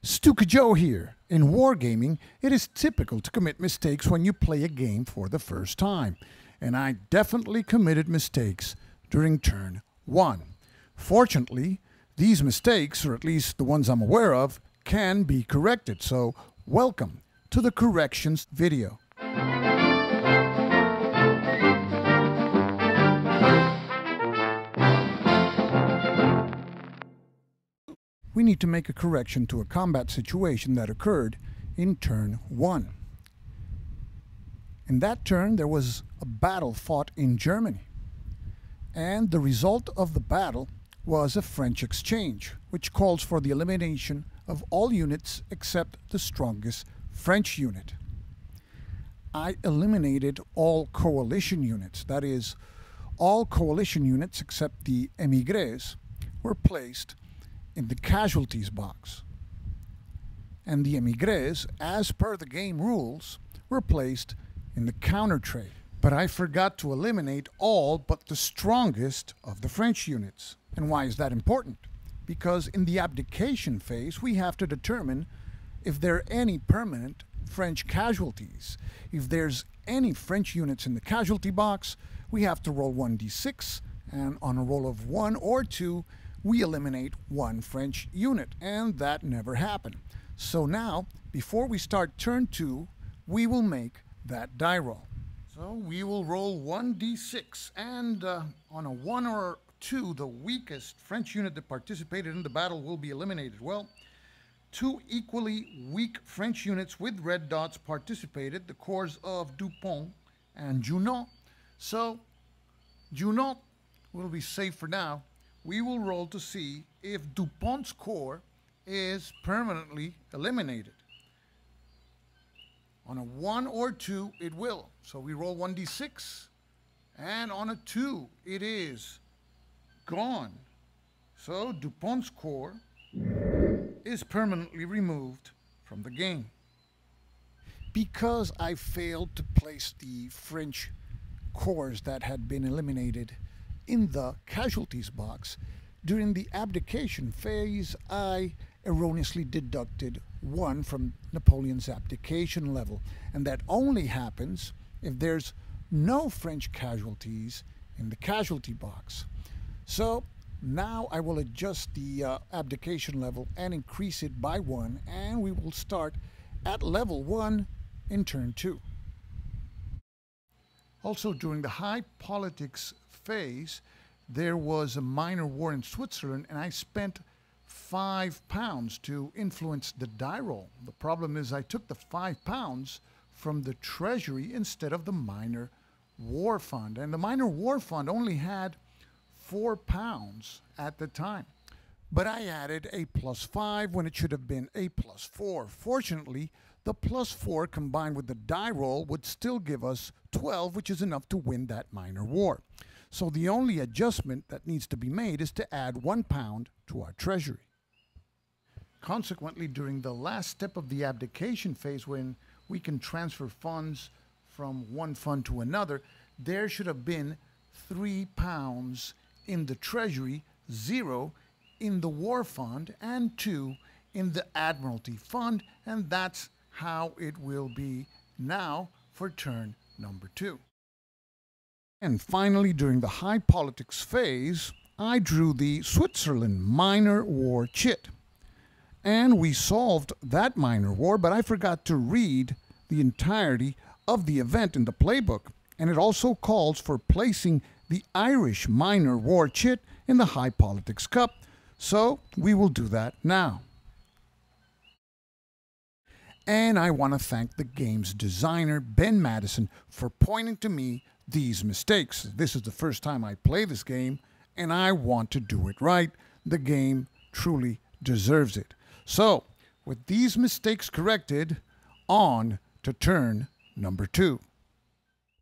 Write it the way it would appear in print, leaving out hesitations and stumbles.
Stuka Joe here. In wargaming, it is typical to commit mistakes when you play a game for the first time. And I definitely committed mistakes during turn 1. Fortunately, these mistakes, or at least the ones I'm aware of, can be corrected. So, welcome to the corrections video. We need to make a correction to a combat situation that occurred in turn 1. In that turn, there was a battle fought in Germany. And the result of the battle was a French exchange, which calls for the elimination of all units except the strongest French unit. I eliminated all coalition units, that is, all coalition units except the émigrés were placed in the casualties box. And the émigrés, as per the game rules, were placed in the counter trade. But I forgot to eliminate all but the strongest of the French units. And why is that important? Because in the abdication phase, we have to determine if there are any permanent French casualties. If there's any French units in the casualty box, we have to roll 1d6, and on a roll of 1 or 2, we eliminate one French unit, and that never happened. So now, before we start turn 2, we will make that die roll. So we will roll 1d6, and on a 1 or 2, the weakest French unit that participated in the battle will be eliminated. Well, 2 equally weak French units with red dots participated, the corps of Dupont and Junot. So Junot will be safe for now. We will roll to see if Dupont's corps is permanently eliminated. On a 1 or 2, it will. So we roll 1d6, and on a 2, it is gone. So Dupont's corps is permanently removed from the game. Because I failed to place the French corps that had been eliminated in the casualties box, during the abdication phase, I erroneously deducted 1 from Napoleon's abdication level, and that only happens if there's no French casualties in the casualty box. So now I will adjust the abdication level and increase it by 1, and we will start at level 1 in turn 2. Also, during the high politics phase, there was a minor war in Switzerland, and I spent £5 to influence the die roll. The problem is I took the £5 from the treasury instead of the minor war fund, and the minor war fund only had £4 at the time. But I added a +5 when it should have been a +4. Fortunately, the +4 combined with the die roll would still give us 12, which is enough to win that minor war. So the only adjustment that needs to be made is to add £1 to our treasury. Consequently, during the last step of the abdication phase, when we can transfer funds from one fund to another, there should have been £3 in the treasury, 0 in the war fund, and 2 in the admiralty fund, and that's how it will be now for turn number 2. And finally, during the high politics phase, I drew the Switzerland minor war chit. And we solved that minor war, but I forgot to read the entirety of the event in the playbook. And it also calls for placing the Irish minor war chit in the high politics cup. So we will do that now. And I want to thank the game's designer, Ben Madison, for pointing to me these mistakes. This is the first time I play this game, and I want to do it right. The game truly deserves it. So, with these mistakes corrected, on to turn number 2.